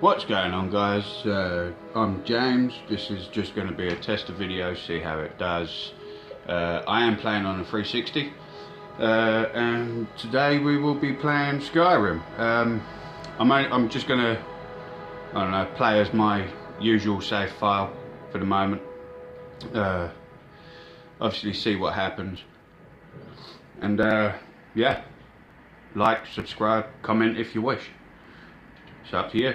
What's going on, guys? I'm James. This is just going to be a tester video, see how it does. I am playing on a 360 and today we will be playing Skyrim. I'm just going to, I don't know, play as my usual save file for the moment. Obviously see what happens, and yeah, like, subscribe, comment if you wish. It's up to you.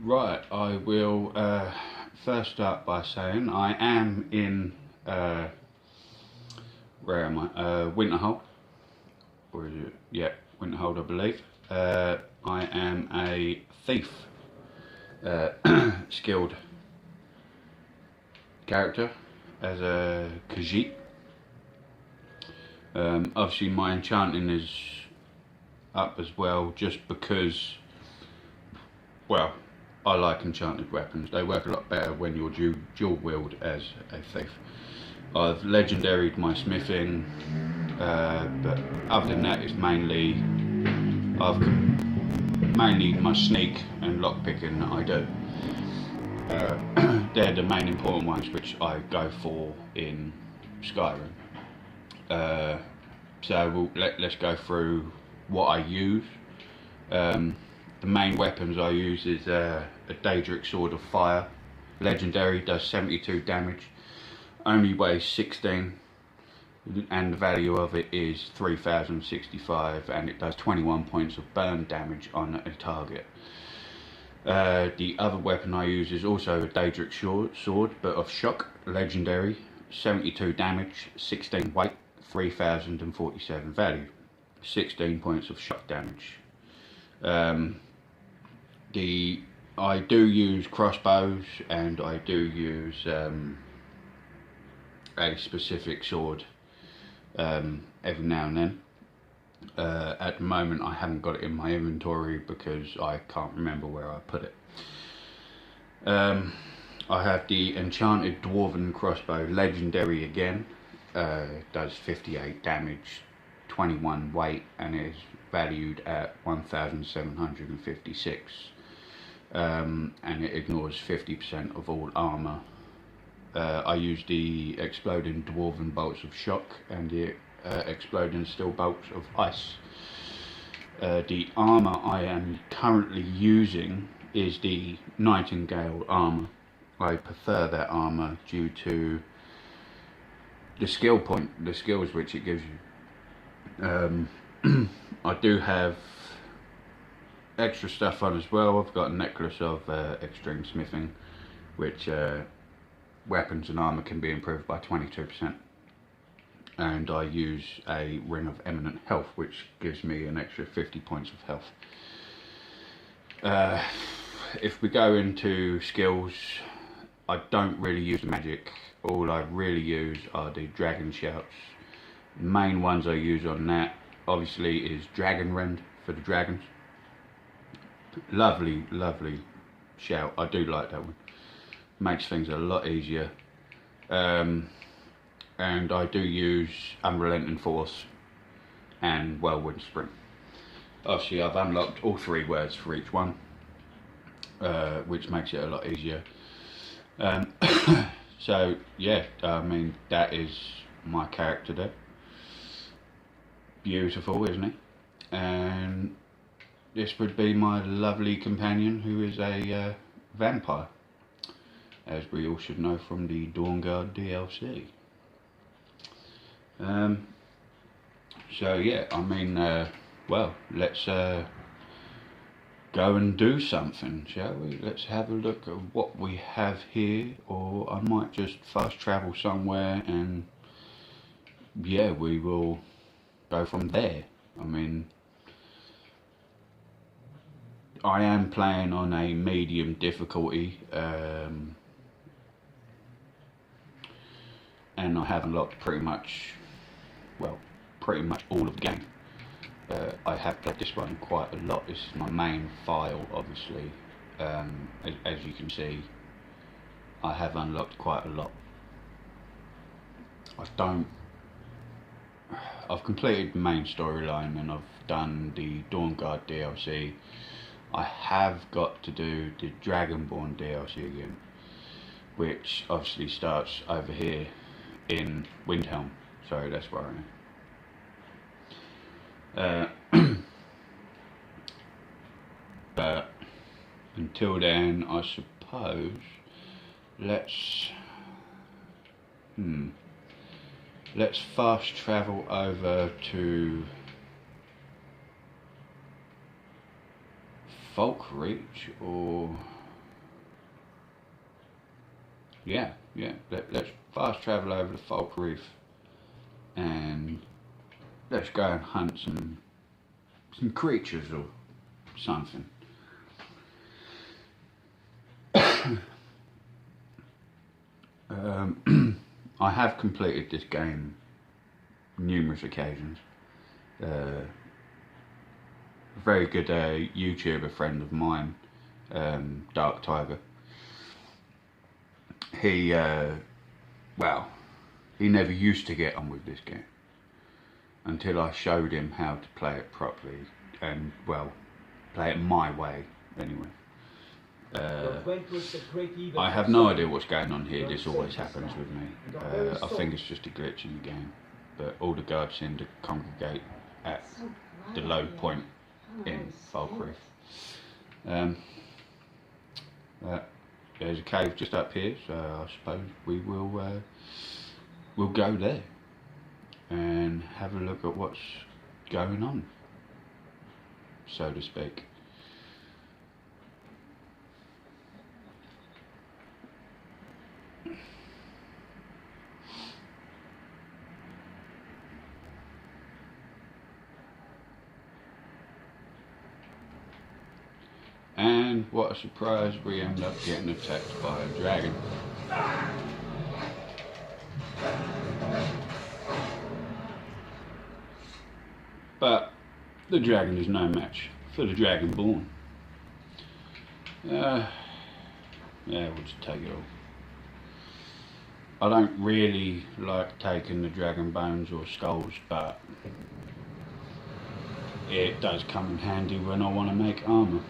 Right, I will first start by saying I am in, where am I? Winterhold. Or is it? Yeah, Winterhold, I believe. I am a thief, skilled character as a Khajiit. Obviously my enchanting is up as well, just because, well, I like enchanted weapons. They work a lot better when you're dual wield as a thief. I've legendaried my smithing, but other than that, it's mainly my sneak and lockpicking that I do. They're the main important ones which I go for in Skyrim. So let's go through what I use. The main weapons I use is a Daedric Sword of Fire. Legendary, does 72 damage, only weighs 16, and the value of it is 3065, and it does 21 points of burn damage on a target. The other weapon I use is also a Daedric Sword, but of Shock, legendary, 72 damage, 16 weight, 3047 value, 16 points of shock damage. I do use crossbows, and I do use a specific sword every now and then. At the moment I haven't got it in my inventory because I can't remember where I put it. I have the enchanted dwarven crossbow, legendary again, does 58 damage, 21 weight, and is valued at 1756. And it ignores 50% of all armor. I use the exploding dwarven bolts of shock and the exploding steel bolts of ice. The armor I am currently using is the Nightingale armor. I prefer that armor due to the skills which it gives you. I do have extra stuff on as well. I've got a necklace of extreme smithing, which weapons and armor can be improved by 22%, and I use a ring of eminent health, which gives me an extra 50 points of health. If we go into skills, I don't really use magic. All I really use are the dragon shouts. The main ones I use on that obviously is Dragon Rend for the dragons. Lovely shout. I do like that one. Makes things a lot easier. And I do use Unrelenting Force and Whirlwind Sprint. Obviously I've unlocked all 3 words for each one, which makes it a lot easier. So yeah, I mean, that is my character there. Beautiful, isn't he? And this would be my lovely companion, who is a vampire, as we all should know from the Dawnguard DLC. So yeah, I mean, well, let's go and do something, shall we? Let's have a look at what we have here, or I might just fast travel somewhere and yeah, we will go from there. I mean, I am playing on a medium difficulty, and I have unlocked pretty much all of the game. I have played this one quite a lot. This is my main file, obviously. As you can see, I have unlocked quite a lot. I've completed the main storyline, and I've done the Dawnguard DLC. I have got to do the Dragonborn DLC again, which obviously starts over here in Windhelm, so that's where I am. But until then, I suppose let's fast travel over to Falkreach, or let's fast travel over to Falkreach and let's go and hunt some creatures or something. I have completed this game numerous occasions. A very good YouTuber friend of mine, Dark Tiger, he never used to get on with this game until I showed him how to play it properly, and play it my way anyway. I have no idea what's going on here. This always happens with me. I think it's just a glitch in the game, but all the guards seem to congregate at the low point in Falkreach. There's a cave just up here, so I suppose we will we'll go there and have a look at what's going on, so to speak. And what a surprise, we end up getting attacked by a dragon. But the dragon is no match for the Dragonborn. We'll just take it all. I don't really like taking the dragon bones or skulls, but it does come in handy when I want to make armour.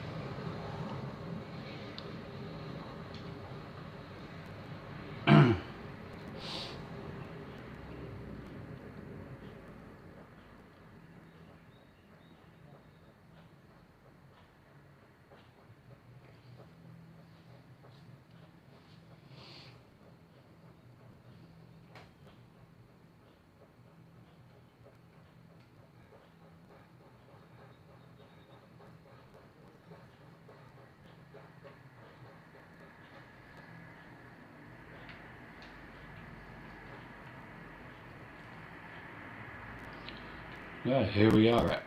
Yeah, here we are at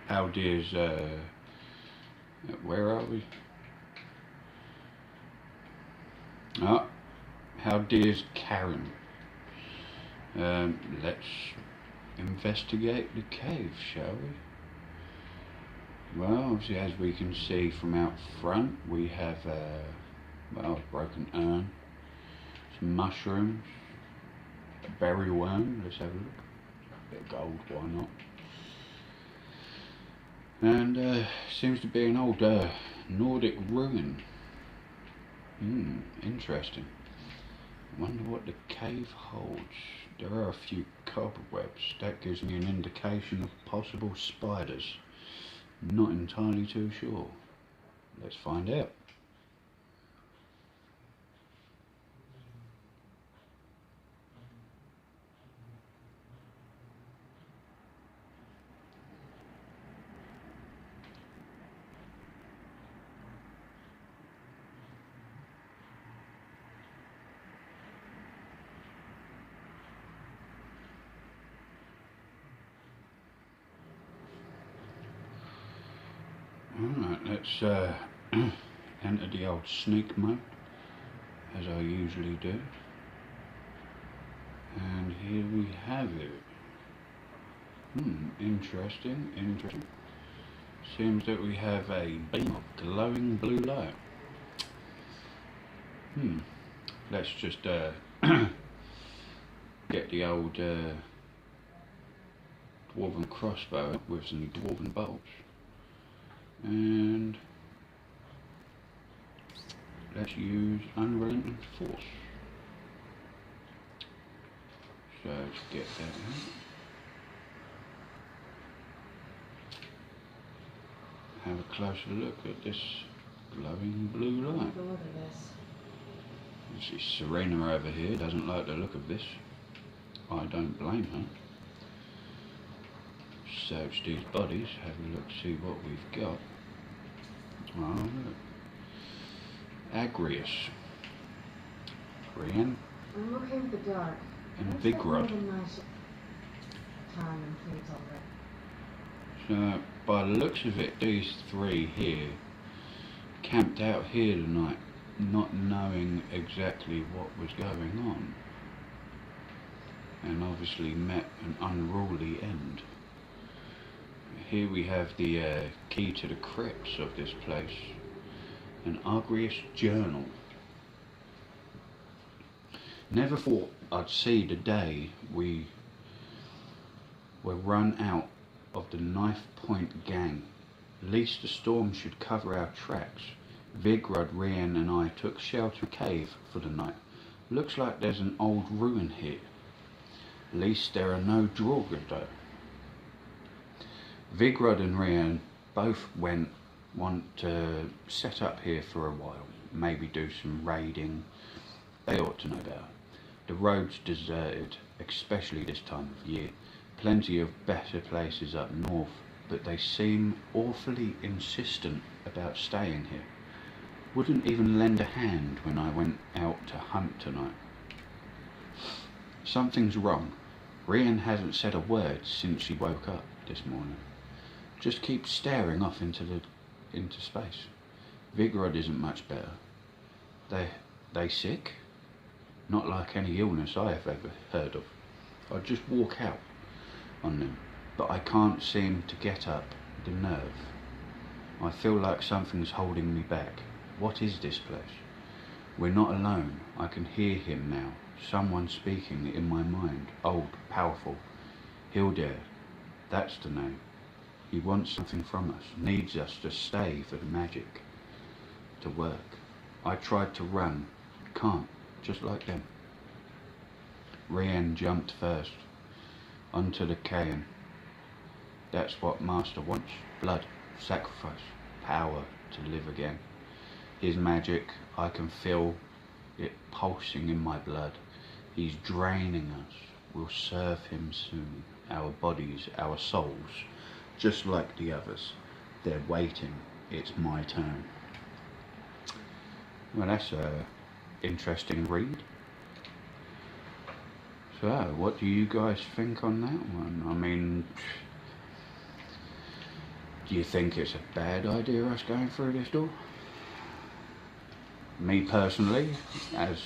Haldir's, where are we? Haldir's Skyrim. Let's investigate the cave, shall we? Well, obviously, as we can see from out front, we have a broken urn, some mushrooms, a berry worm. Let's have a look. A bit of gold, why not? And seems to be an old Nordic ruin. Interesting. I wonder what the cave holds. There are a few cobwebs. That gives me an indication of possible spiders. Not entirely too sure. Let's find out. Alright, let's enter the old sneak mode, as I usually do. And here we have it. Interesting. Seems that we have a beam of glowing blue light. Let's just get the old dwarven crossbow with some dwarven bolts. And let's use unrelenting force. So let's get that out. Have a closer look at this glowing blue light. Look at this. You see Serena over here doesn't like the look of this. I don't blame her. Search these bodies, have a look, see what we've got. Oh, look. Agrius, Rian, I'm looking at the dark. and Vigrod. Nice time and things already. So, by the looks of it, these three here camped out here tonight, not knowing exactly what was going on, and obviously met an unruly end. Here we have the key to the crypts of this place, an Agrius journal. Never thought I'd see the day we were run out of the Knife Point gang. Least the storm should cover our tracks. Vigrod, Rian and I took shelter in a cave for the night. Looks like there's an old ruin here. Least there are no drawers though. Vigrod and Rian both want to set up here for a while, maybe do some raiding. They ought to know better. The road's deserted, especially this time of year. Plenty of better places up north, but they seem awfully insistent about staying here. Wouldn't even lend a hand when I went out to hunt tonight. Something's wrong. Rian hasn't said a word since she woke up this morning. Just keeps staring off into space. Vigrod isn't much better. They sick? Not like any illness I have ever heard of. I just walk out on them, but I can't seem to get up the nerve. I feel like something's holding me back. What is this place? We're not alone. I can hear him now. Someone speaking in my mind. Old, powerful. Hildir. That's the name. He wants something from us. Needs us to stay for the magic to work. I tried to run. Can't. Just like them. Rian jumped first. Onto the Kayan. That's what Master wants. Blood. Sacrifice. Power to live again. His magic, I can feel it pulsing in my blood. He's draining us. We'll serve him soon. Our bodies, our souls, just like the others. They're waiting. It's my turn. Well, that's a interesting read. So, what do you guys think on that one? I mean, do you think it's a bad idea us going through this door? Me personally, as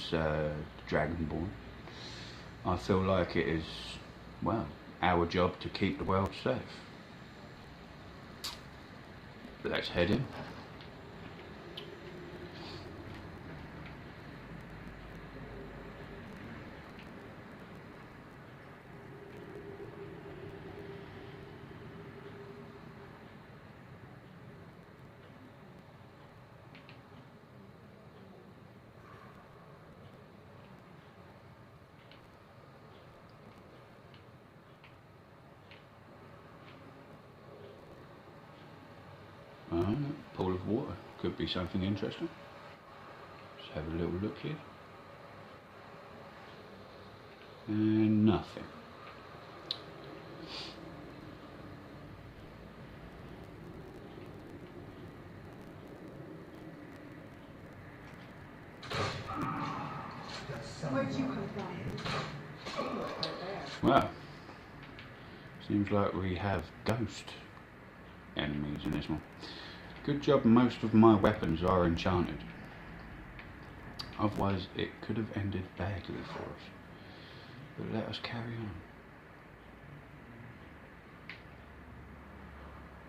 Dragonborn, I feel like it is, well, our job to keep the world safe. Let's head in. Pool of water, could be something interesting. Let's have a little look here. And nothing. Where'd you come from? Well, seems like we have ghost enemies in this one. Good job most of my weapons are enchanted. Otherwise it could have ended badly for us. But let us carry on.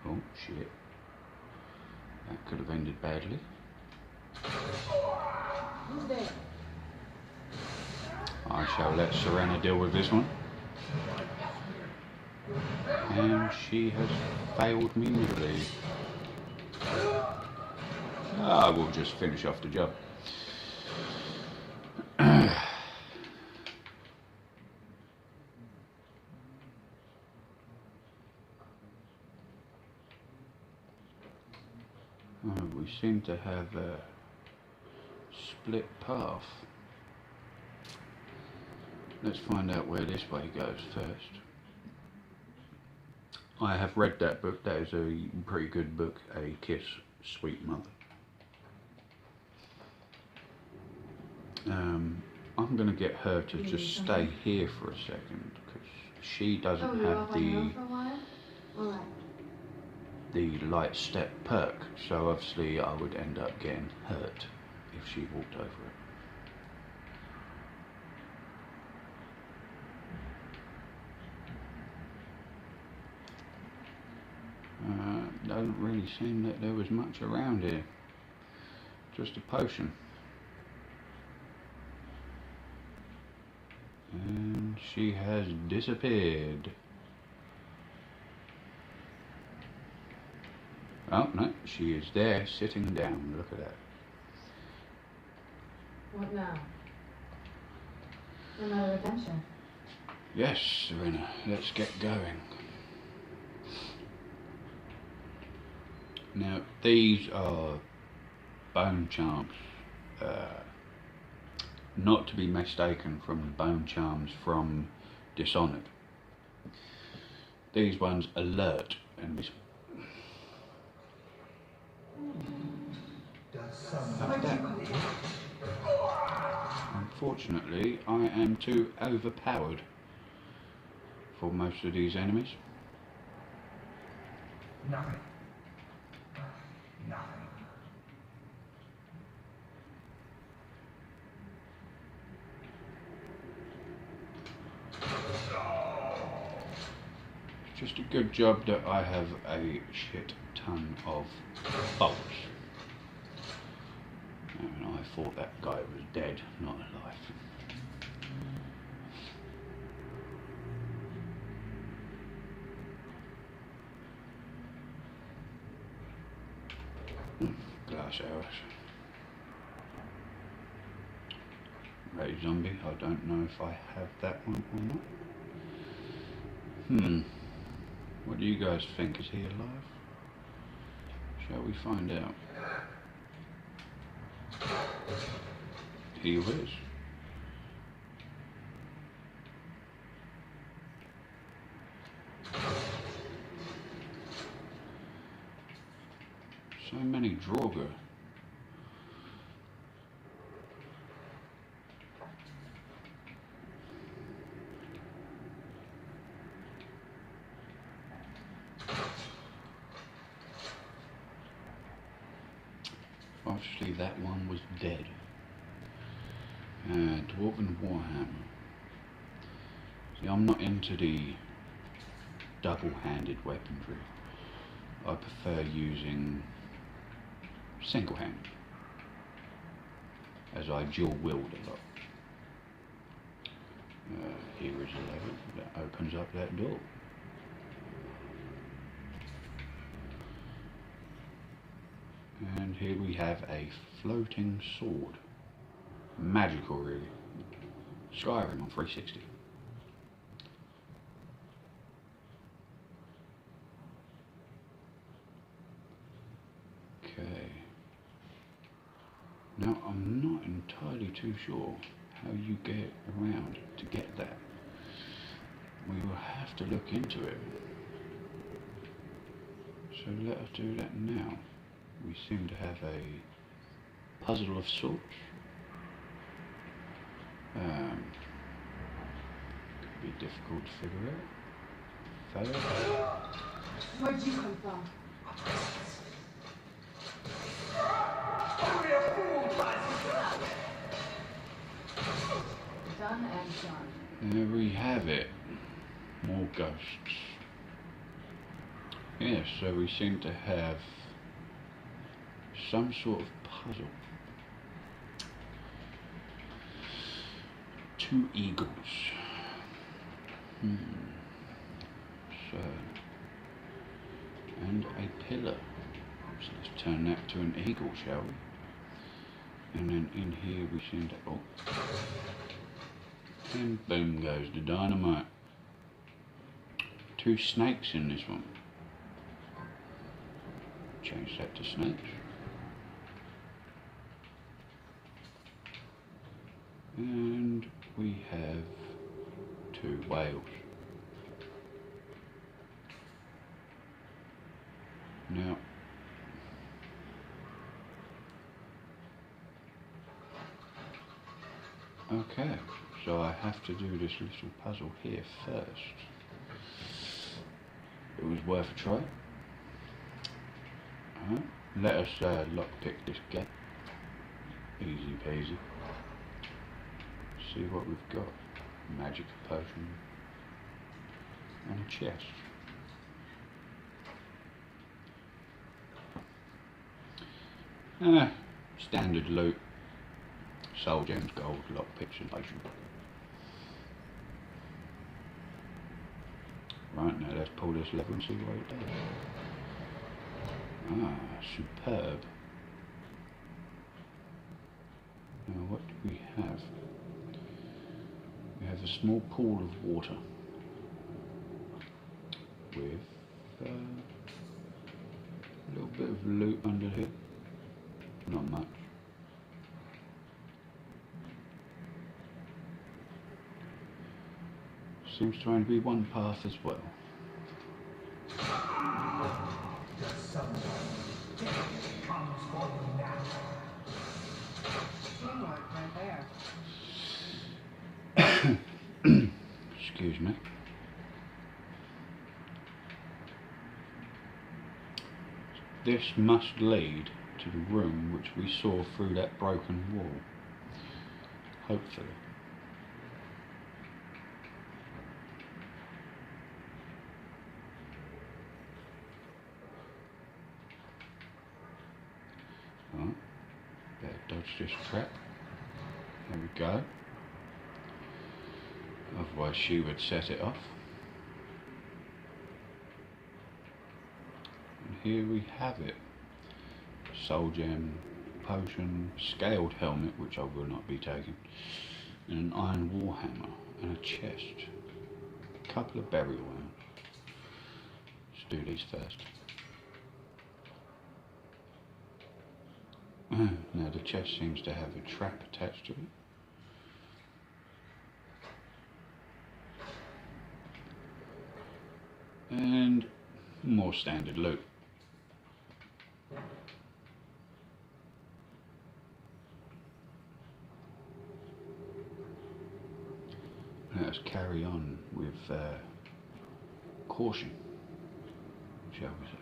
Oh shit. That could have ended badly. Who's there? I shall let Serena deal with this one. And she has failed me miserably. I will just finish off the job. We seem to have a split path. Let's find out where this way goes first. I have read that book. That is a pretty good book, A Kiss, Sweet Mother. I'm going to get her to just stay here for a second because she doesn't have the light step perk, so obviously I would end up getting hurt if she walked over it. Doesn't really seem that there was much around here. Just a potion. And she has disappeared. Oh no, she is there sitting down. Look at that. What now? Another adventure. Yes, Serena, let's get going. Now, these are bone charms, not to be mistaken from the bone charms from Dishonored. These ones alert, and this. Unfortunately, I am too overpowered for most of these enemies. Nothing. Nothing. It's just a good job that I have a shit ton of bolts. And I thought that guy was dead, not alive. Glass arrows. Ray zombie, I don't know if I have that one or not. What do you guys think? Is he alive? Shall we find out? He is. So many Draugr. Obviously that one was dead. Dwarven Warhammer. See, I'm not into the double-handed weaponry. I prefer using single-handed, as I dual wield a lot. Here is a lever that opens up that door. And here we have a floating sword. Magical, really. Skyrim on 360. Okay. Now, I'm not entirely too sure how you get around to get that. We will have to look into it. So let us do that now. We seem to have a puzzle of sorts. Could be difficult to figure out. Fail. Where'd you come from? Done and done. There we have it. More ghosts. Yes, so we seem to have some sort of puzzle. 2 eagles. So, and a pillar. So let's turn that to an eagle, shall we? And then in here we seem to, oh, and boom goes the dynamite. 2 snakes in this one. Change that to snakes. And we have 2 whales. Now, okay, so I have to do this little puzzle here first. It was worth a try. Let us lockpick this gate. Easy peasy. See what we've got. Magic potion and a chest. Standard loot. Soul gems, gold, lockpicks and potion. Right, now let's pull this lever and see what it does. Superb. Now what do we have? We have a small pool of water with a little bit of loot under here. Not much. Seems to only be one path as well. Excuse me. This must lead to the room which we saw through that broken wall. Hopefully. Right. Better dodge this trap. There we go. Otherwise she would set it off. And here we have it. Soul gem, potion, scaled helmet, which I will not be taking, and an iron warhammer, and a chest. A couple of burial urns. Let's do these first. Now the chest seems to have a trap attached to it. And more standard loot. Let's carry on with caution, shall we say.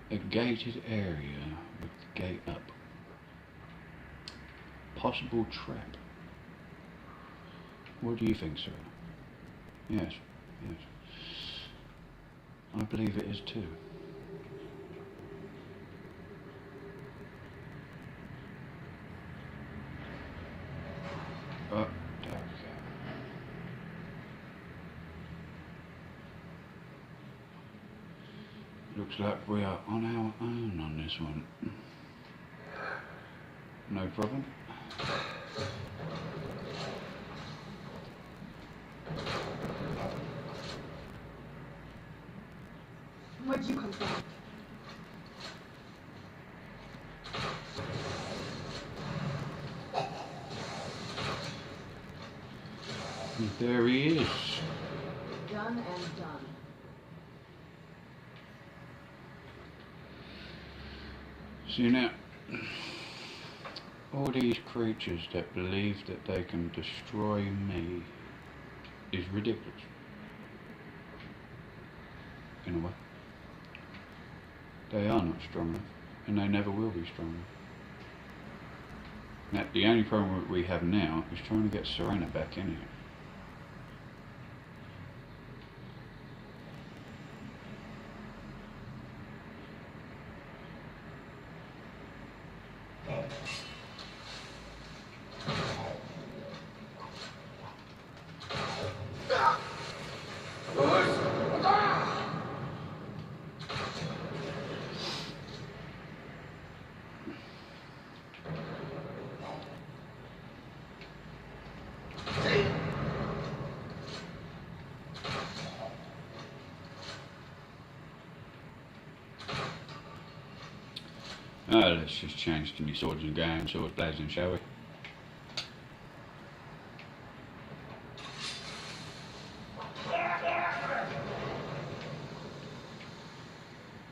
A gated area with the gate up. Possible trap. What do you think, sir? Yes, yes. I believe it is too. Oh, there we go. Looks like we are on our own on this one. No problem. Where'd you come from? There he is. Done and done. See now, all these creatures that believe that they can destroy me is ridiculous. In a way. They are not strong enough, and they never will be strong enough. Now, the only problem we have now is trying to get Serena back in here. Let's just change to me swords and game, swords blazing, shall we?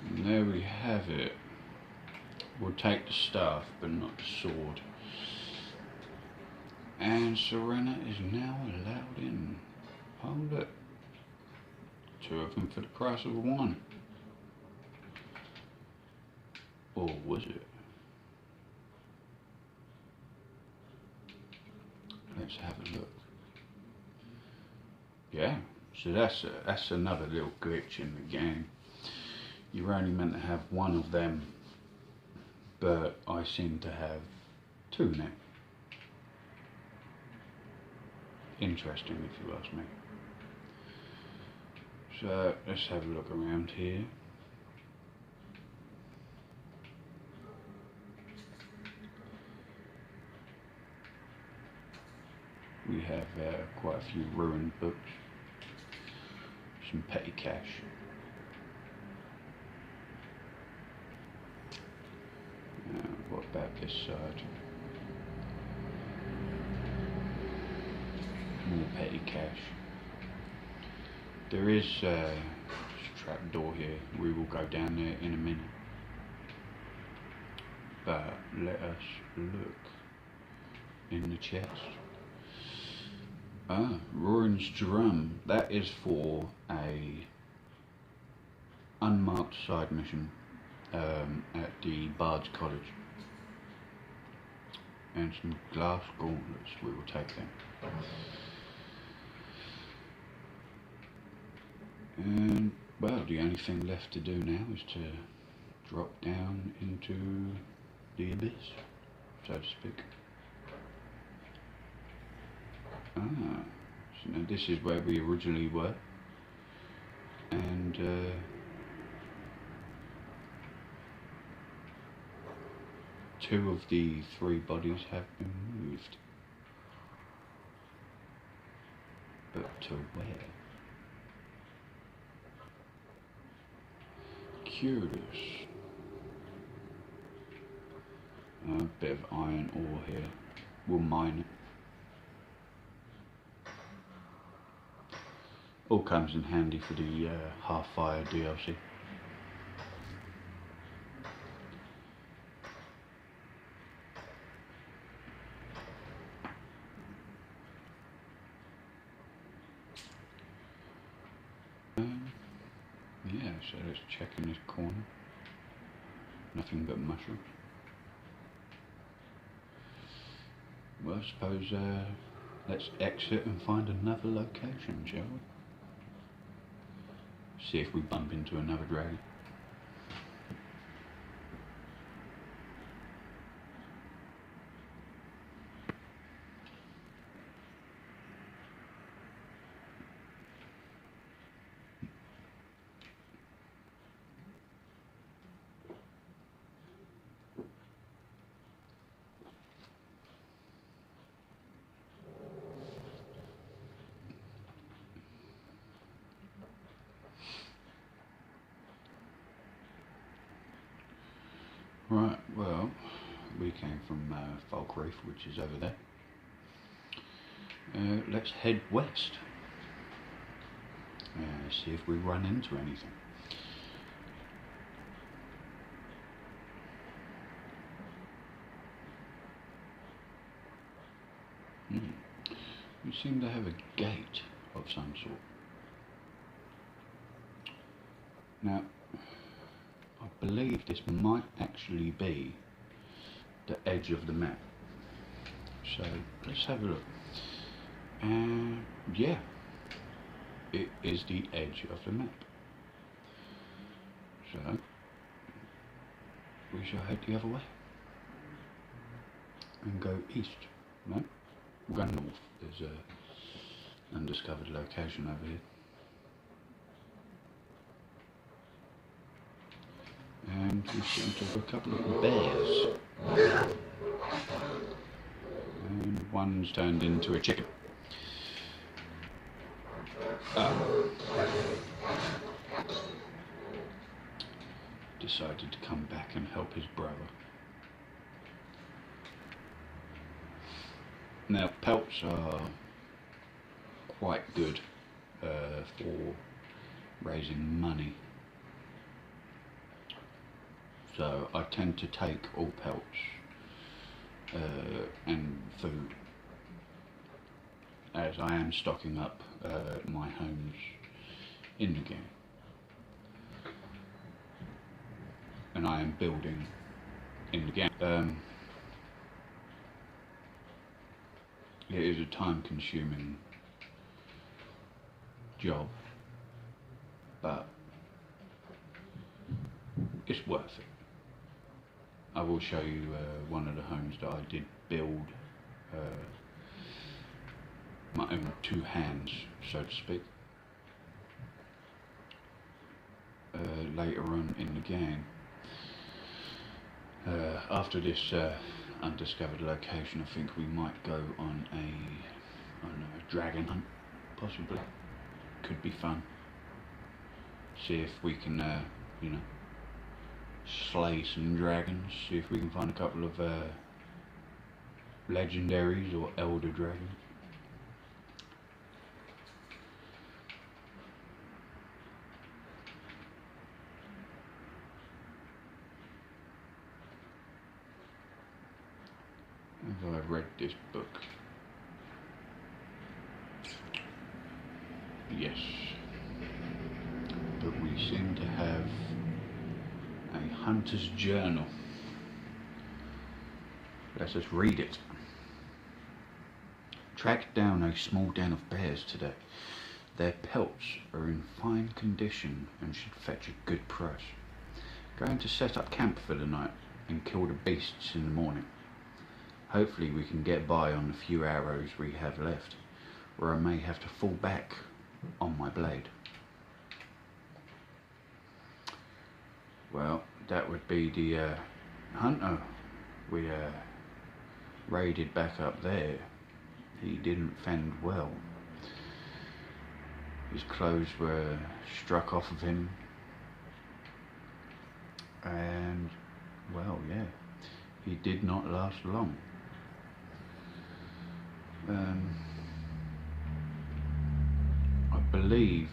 And there we have it. We'll take the staff, but not the sword. And Serena is now allowed in. Hold it. 2 of them for the price of 1. Or was it? Let's have a look. Yeah, so that's another little glitch in the game. You're only meant to have 1 of them, but I seem to have 2 now. Interesting, if you ask me. So let's have a look around here. We have quite a few ruined books, some petty cash. What about this side? More petty cash. There is a trap door here. We will go down there in a minute. But let us look in the chest. Roaring's drum. That is for a unmarked side mission at the Bard's College. And some glass gauntlets. We will take them. And well, the only thing left to do now is to drop down into the abyss, so to speak. So now this is where we originally were, and 2 of the 3 bodies have been moved. But to where? Curious. A bit of iron ore here. We'll mine it. All comes in handy for the Half-Fire DLC. Yeah, so let's check in this corner. Nothing but mushrooms. Well, I suppose let's exit and find another location, shall we? See if we bump into another dragon. Right, well, we came from Falk Reef, which is over there. Let's head west. See if we run into anything. We seem to have a gate of some sort. Now, I believe this might actually be the edge of the map. So let's have a look. And yeah, it is the edge of the map. So we shall head the other way and go east. No, we'll go north. There's a undiscovered location over here. And we seem to have a couple of bears. And one's turned into a chicken. Decided to come back and help his brother. Now, pelts are quite good for raising money. So I tend to take all pelts and food, as I am stocking up my homes in the game, and I am building in the game. It is a time-consuming job, but it's worth it. I will show you one of the homes that I did build my own two hands, so to speak, later on in the game. After this undiscovered location, I think we might go on I don't know, a dragon hunt, possibly. Could be fun. See if we can, you know, slay some dragons. See if we can find a couple of legendaries or elder dragons. Have I read this book? Yes. But we seem to have a hunter's journal. Let us read it. Tracked down a small den of bears today. Their pelts are in fine condition and should fetch a good price. Going to set up camp for the night and kill the beasts in the morning. Hopefully we can get by on the few arrows we have left, or I may have to fall back on my blade. Well, that would be the hunter we raided back up there. He didn't fend well. His clothes were struck off of him, and well, yeah, he did not last long. I believe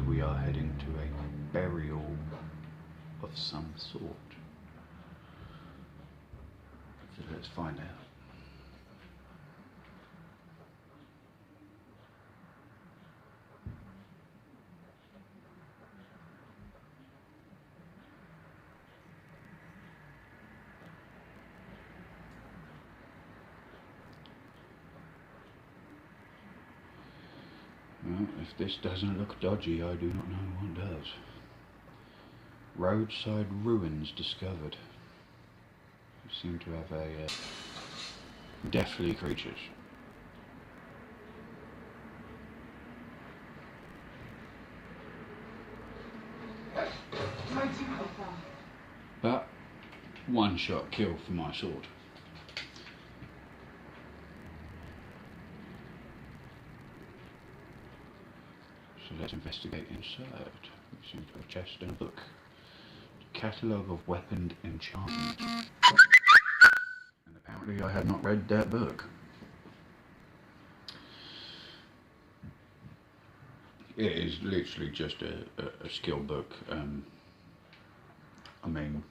we are heading to a burial of some sort. So let's find out. Well, if this doesn't look dodgy, I do not know what does. Roadside ruins discovered. We seem to have a deathly creatures. Where'd you come from? But one shot kill for my sword. So let's investigate inside. We seem to have a chest and a book. Catalogue of weapon enchantment. And apparently I had not read that book. It is literally just a skill book. I mean,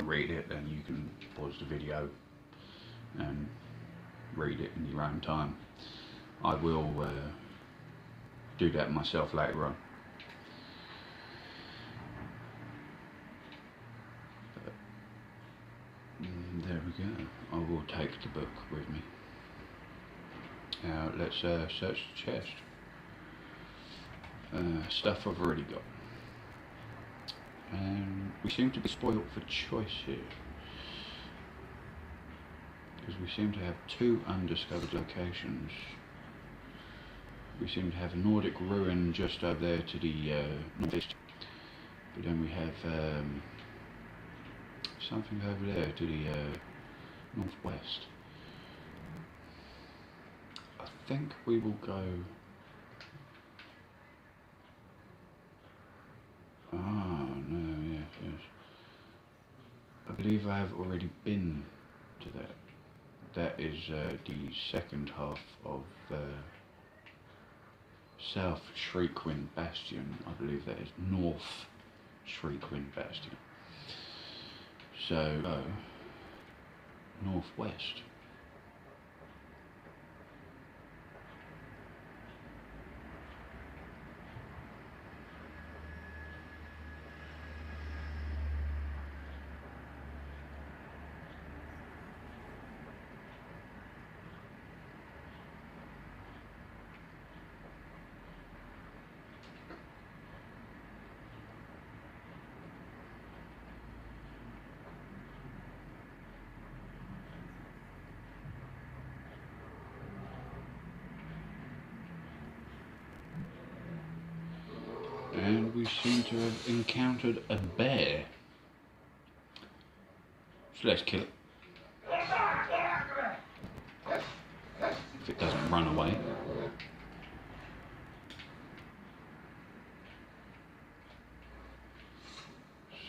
read it and you can pause the video and read it in your own time. I will do that myself later on. There we go. take the book with me. Now let's search the chest. Stuff I've already got. We seem to be spoilt for choice here, because we seem to have 2 undiscovered locations. We seem to have a Nordic ruin just over there to the northeast, but then we have something over there to the northwest. I think we will go. Ah, no, yes, yes. I believe I have already been to that. That is the second half of South Shriekwind Bastion. I believe that is North Shriekwind Bastion. So, northwest. And we seem to have encountered a bear. So let's kill it. If it doesn't run away.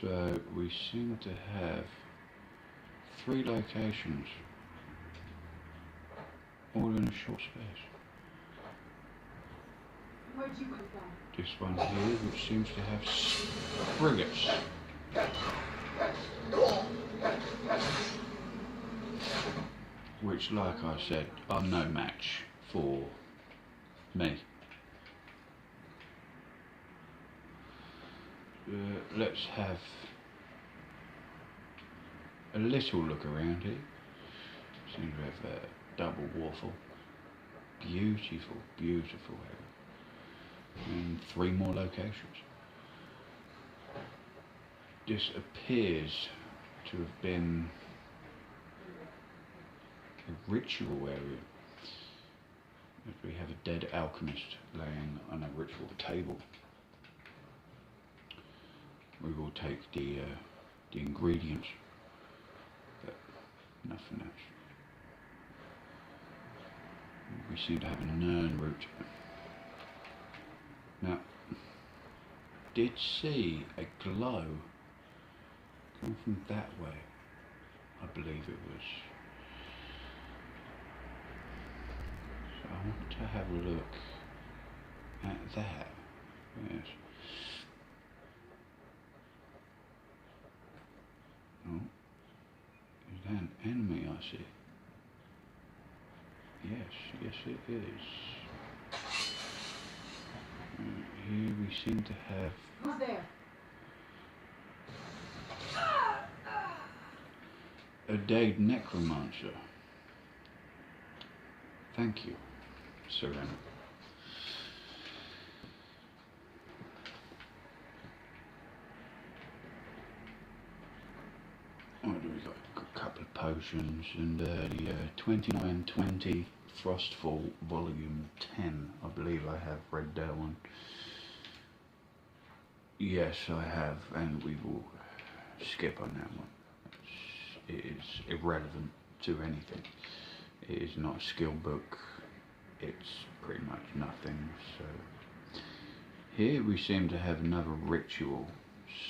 So we seem to have 3 locations, all in a short space. Where'd you come from? This one here, which seems to have frigates. Which, like I said, are no match for me. Let's have a little look around here. Seem to have a double waffle. Beautiful, beautiful area. And 3 more locations. This appears to have been a ritual area. We have a dead alchemist laying on a ritual table. We will take the ingredients, but nothing else. We seem to have a Nern root. Now, did see a glow come from that way. I believe it was. So I want to have a look at that. Yes. Oh, is that an enemy I see? Yes, yes it is. Here we seem to have... Who's there? A dead necromancer. Thank you, Serena. What do we got? Got a couple of potions and the 2920 Frostfall Volume 10. I believe I have read that one. Yes, I have, and we will skip on that one. It is irrelevant to anything. It is not a skill book. It's pretty much nothing. So here we seem to have another ritual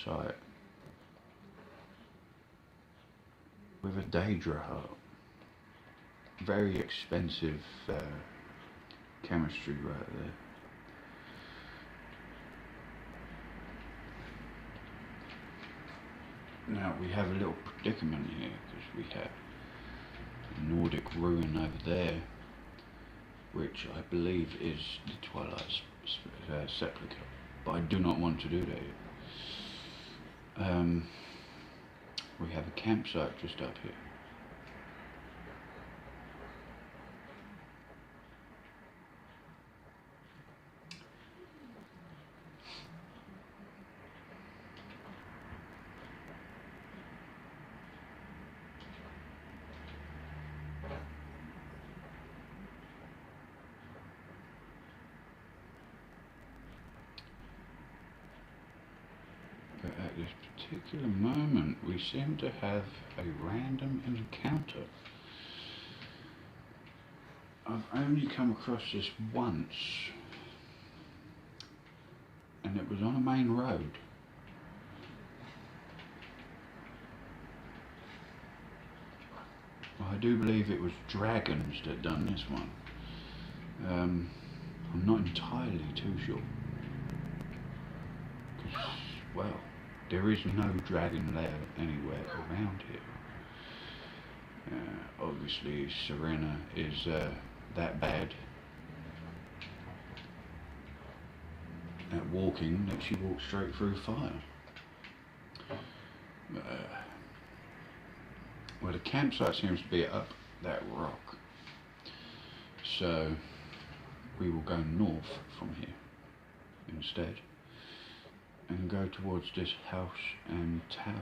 site with a Daedra heart. Very expensive chemistry right there. Now we have a little predicament here because we have a Nordic ruin over there, which I believe is the Twilight Sepulchre, but I do not want to do that yet. We have a campsite just up here. particular moment we seem to have a random encounter. I've only come across this once, and it was on a main road. Well, I do believe it was dragons that done this one. I'm not entirely too sure. 'Cause, well, there is no dragon lair anywhere around here. Obviously, Serena is that bad at walking that she walks straight through fire. Well, the campsite seems to be up that rock, so we will go north from here instead and go towards this house and tower.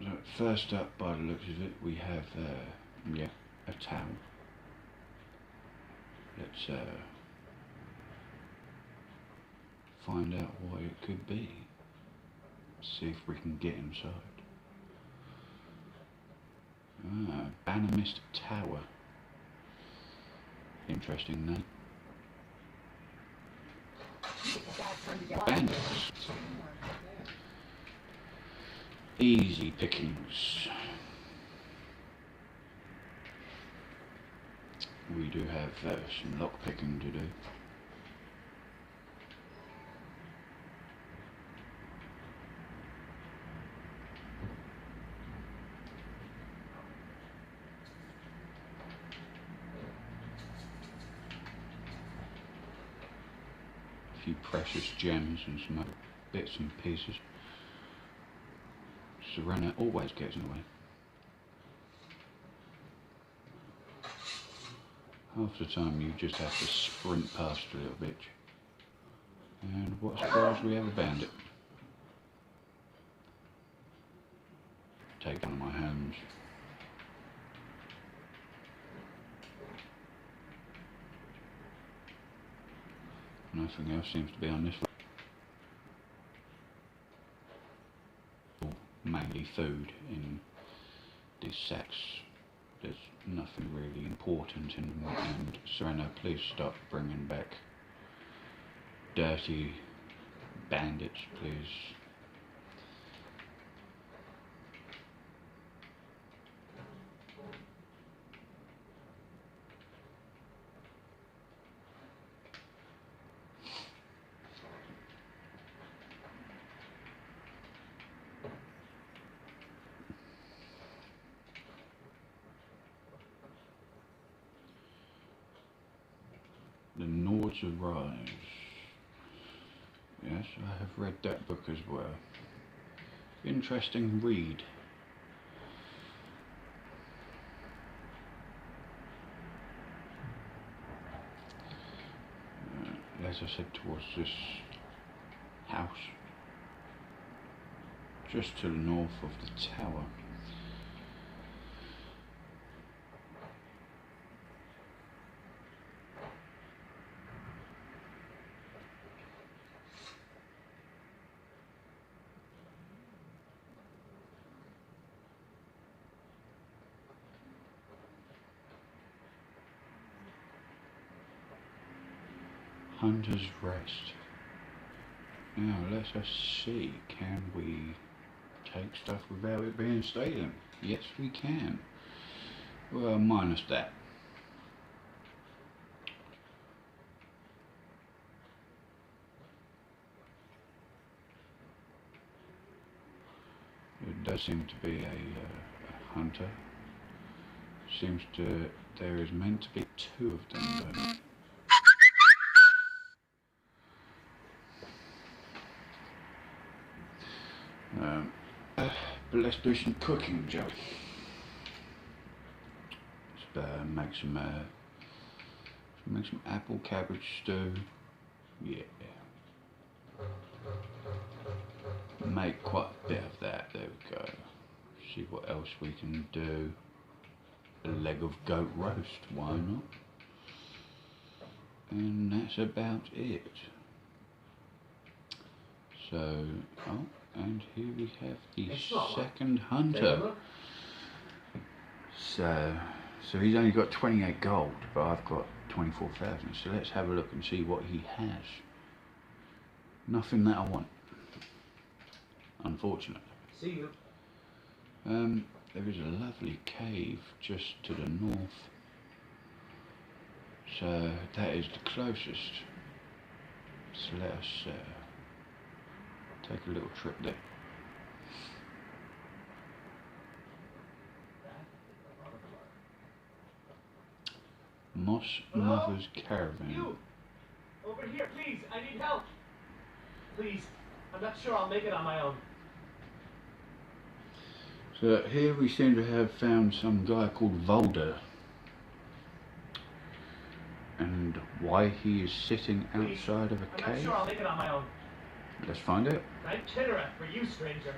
So first up, by the looks of it, we have a tower. Let's find out what it could be. See if we can get inside. Bannermist Tower. Interesting name. Bandits. Easy pickings. We do have some lock picking to do. A few precious gems and some other bits and pieces. Serena always gets in the way. Half the time you just have to sprint past a little bitch. And what a surprise, we have a bandit. Take one of my hands. Nothing else seems to be on this one. Mainly food in these sacks. There's nothing really important in them, and Serena, please stop bringing back dirty bandits, please. The Nords Arise. Yes, I have read that book as well. Interesting read. As I said, towards this house, just to the north of the tower. Hunter's Rest. Now let us see, can we take stuff without it being stolen? Yes we can. Well, minus that. It does seem to be a hunter. Seems to, there is meant to be two of them though. But let's do some cooking, Joe. Let's make some apple cabbage stew. Yeah. Make quite a bit of that. There we go. See what else we can do. a leg of goat roast, why not? And that's about it. So, oh, and here we have the second hunter. So he's only got 28 gold, but I've got 24,000. So let's have a look and see what he has. Nothing that I want, unfortunately. See you. There is a lovely cave just to the north. So that is the closest. So let us take a little trip there. Moss Mother's Caravan. You! Over here, please, I need help! Please, I'm not sure I'll make it on my own. So here we seem to have found some guy called Volder. And why he is sitting outside of a cave? I'm not sure I'll make it on my own. Let's find out. I'm Kinneret for you, stranger.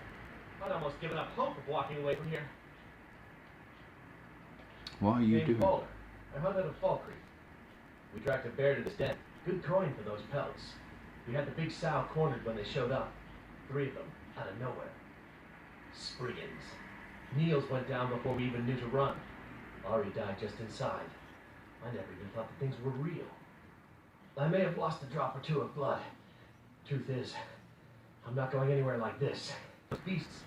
I'd almost given up hope of walking away from here. Why are you Name's doing Boulder. I hunt out of Fall Creek. We tracked a bear to this den. Good coin for those pelts. We had the big sow cornered when they showed up. 3 of them, out of nowhere. Spriggans. Niels went down before we even knew to run. Ari died just inside. I never even thought that things were real. I may have lost a drop or 2 of blood. Truth is, I'm not going anywhere like this. Beasts.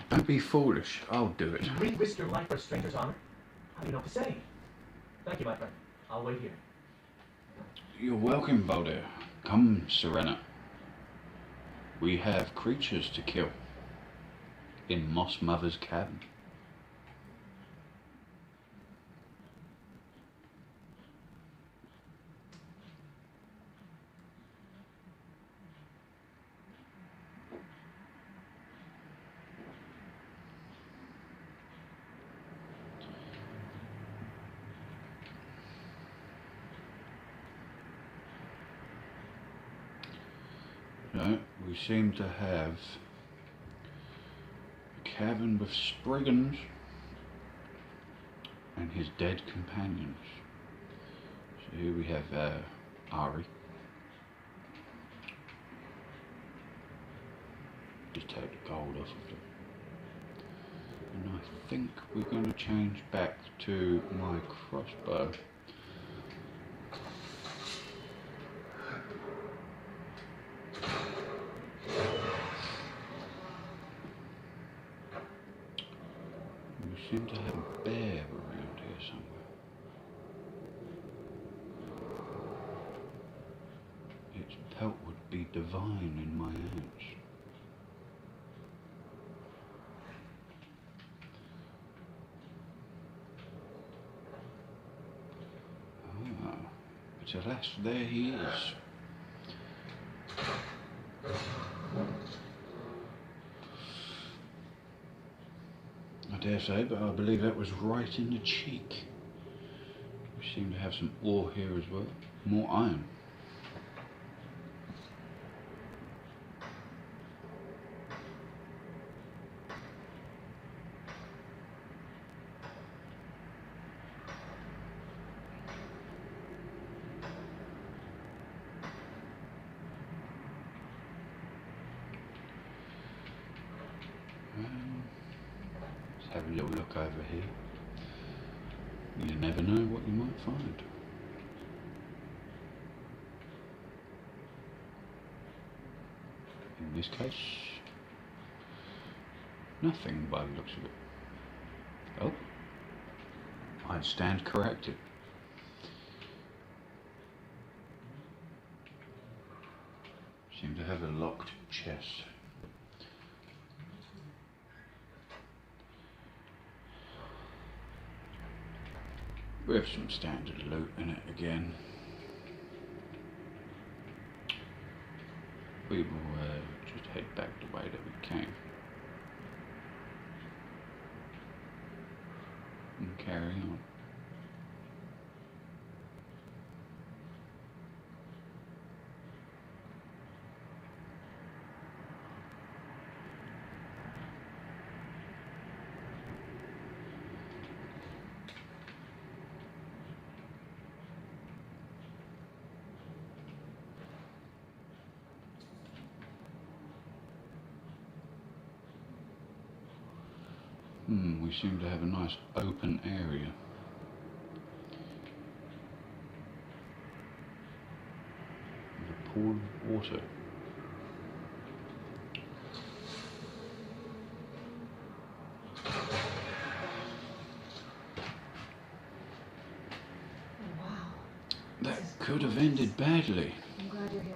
Don't be foolish. I'll do it. You risk your life for a stranger's honor? How do you know what to say? Thank you, my friend. I'll wait here. You're welcome, Volder. Come, Serena. We have creatures to kill in Moss Mother's cabin. No, we seem to have a cabin with Spriggans and his dead companions. So here we have Ari. Just take the gold off of them. And I think we're going to change back to my crossbow. We seem to have a bear around here somewhere. Its pelt would be divine in my hands. Ah, but alas, there he is. I dare say, but I believe that was right in the cheek. We seem to have some ore here as well. More iron. Let's have a little look over here. You never know what you might find. In this case, nothing by the looks of it. Oh, I'd stand corrected. Seem to have a locked chest. With some standard loot in it again. We will just head back the way that we came. And carry on. We seem to have a nice open area. With a pool of water. Wow. That could have ended badly. I'm glad you're here.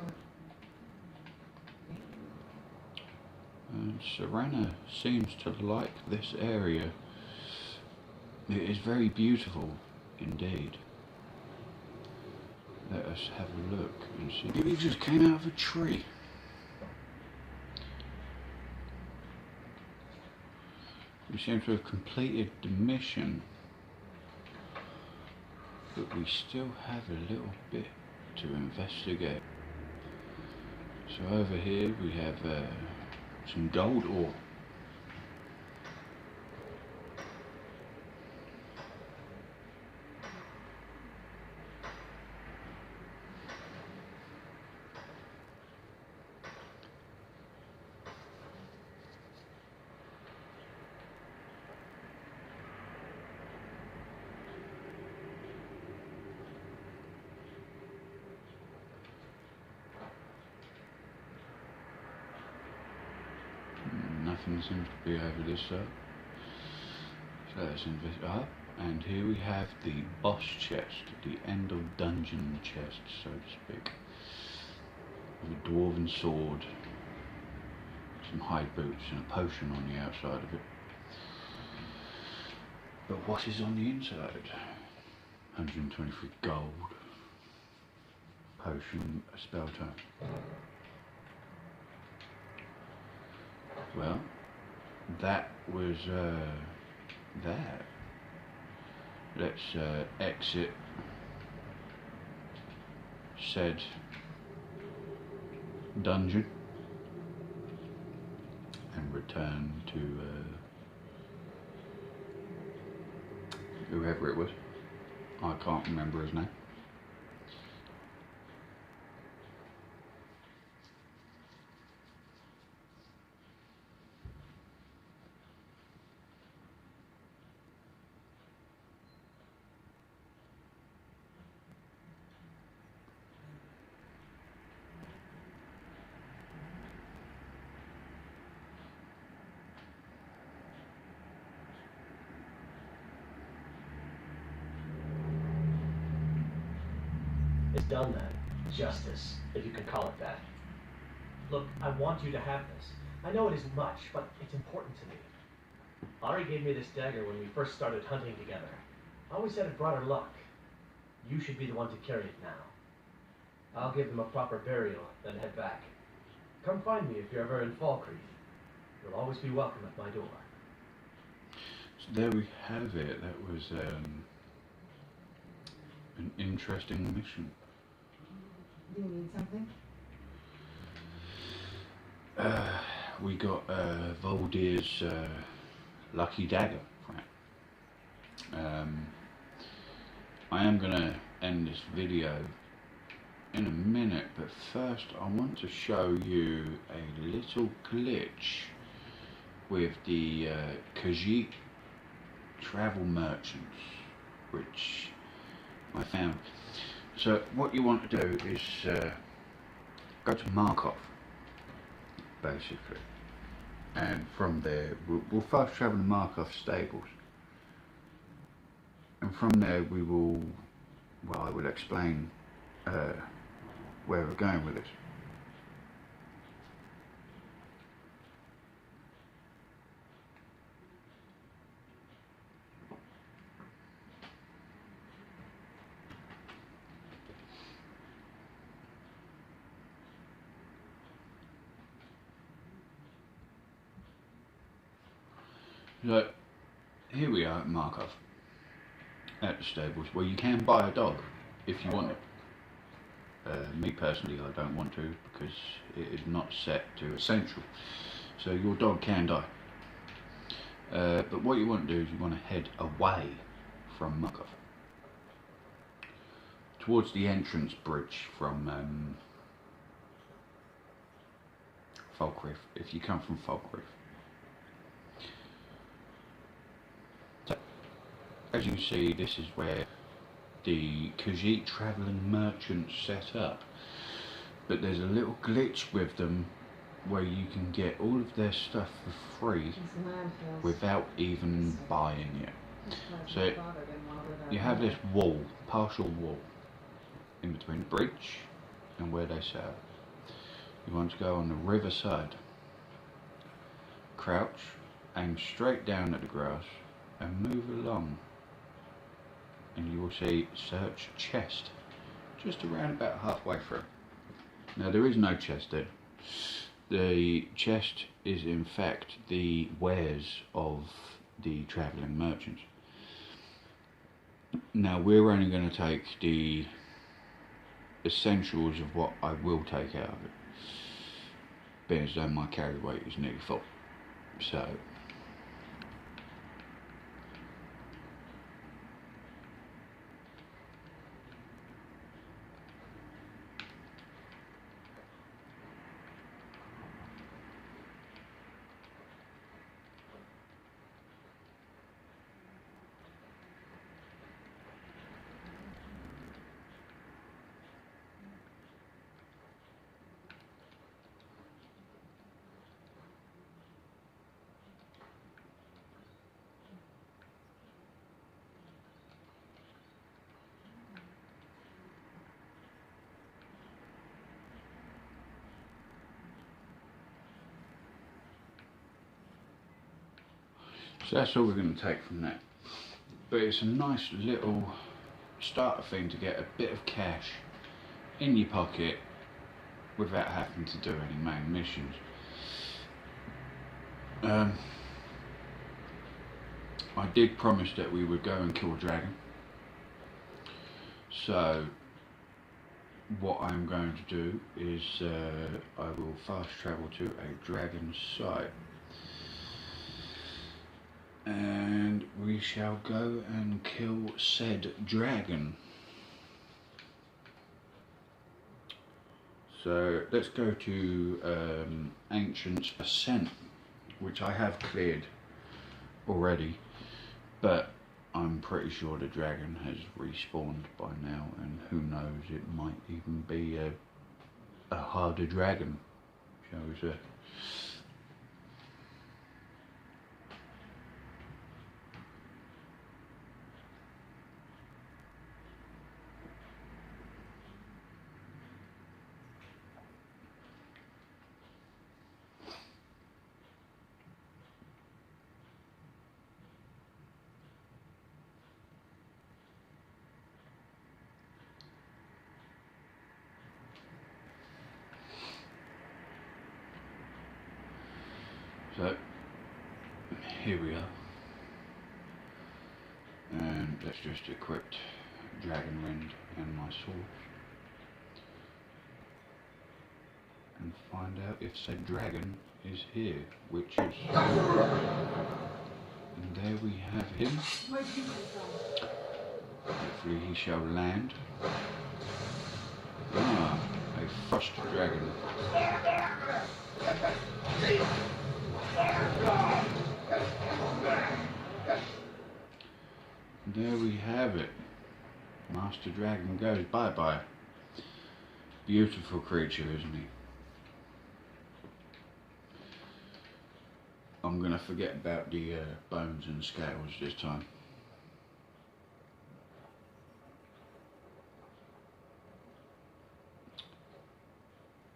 Serena seems to like this area. It is very beautiful indeed. Let us have a look and see. Maybe he just came out of a tree. We seem to have completed the mission, but we still have a little bit to investigate. So over here we have some gold ore. Nothing seems to be over this side. So let's invest up, and here we have the boss chest, the end of dungeon chest, so to speak. With a dwarven sword, some hide boots, and a potion on the outside of it. But what is on the inside? 123 gold, potion, a spell tome. Well, that was that. Let's exit said dungeon and return to whoever it was. I can't remember his name. It's done then. Justice, if you can call it that. Look, I want you to have this. I know it isn't much, but it's important to me. Ari gave me this dagger when we first started hunting together. I always said it brought her luck. You should be the one to carry it now. I'll give them a proper burial, then head back. Come find me if you're ever in Falkreath. You'll always be welcome at my door. So there we have it. That was an interesting mission. Do you need something? We got Voldir's lucky dagger from it. I am gonna end this video in a minute, but first I want to show you a little glitch with the Khajiit travel merchants, which I found. So what you want to do is go to Markov, basically, and from there we'll first travel to Markov stables, and from there we will, well, I will explain where we're going with this. So here we are at Markov, at the stables, where you can buy a dog if you want it. Me personally, I don't want to, because it is not set to essential, so your dog can die. But what you want to do is you want to head away from Markov towards the entrance bridge from Falkreath, if you come from Falkreath. as you see, this is where the Khajiit travelling merchants set up. But there's a little glitch with them where you can get all of their stuff for free These landfills. without even buying it. This place So my father didn't want to live out you have there. this wall, partial wall, in between the bridge and where they set up. You want to go on the riverside, crouch, aim straight down at the grass and move along, and you will see search chest just around about halfway through. Now there is no chest there. The chest is in fact the wares of the travelling merchants. Now we're only going to take the essentials of what I will take out of it, being as though my carry weight is nearly full. So that's all we're going to take from that. But it's a nice little starter thing to get a bit of cash in your pocket without having to do any main missions. I did promise that we would go and kill a dragon. So what I'm going to do is I will fast travel to a dragon site. And we shall go and kill said dragon. So let's go to Ancient's Ascent, which I have cleared already, but I'm pretty sure the dragon has respawned by now, and who knows, it might even be a harder dragon, shall we say. So, here we are, and let's just equip Dragon Wind and my sword, and find out if said dragon is here, which is, and there we have him. Hopefully he shall land. Ah, a frost dragon. There we have it. Master Dragon goes bye-bye. Beautiful creature, isn't he? I'm going to forget about the bones and scales this time.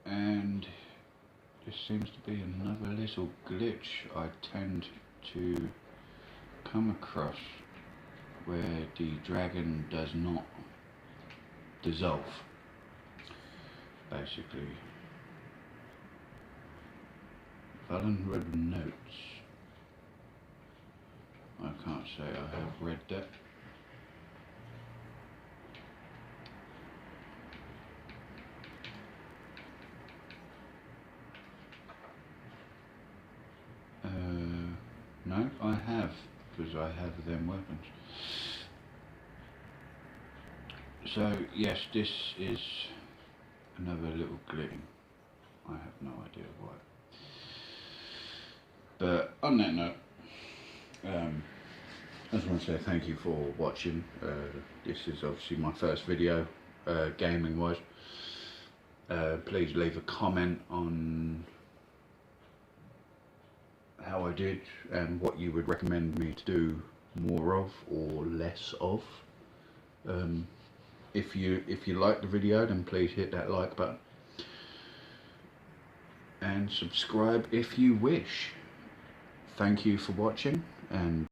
And this seems to be another little glitch I tend to come across, where the dragon does not dissolve, basically. Unread notes. I can't say I have read that. No, I have, because I have them weapons. So yes, this is another little glitch. I have no idea why. But on that note, I just want to say thank you for watching. This is obviously my first video, gaming wise. Please leave a comment on how I did and what you would recommend me to do more of or less of. If you like the video, then please hit that like button and subscribe if you wish. Thank you for watching, and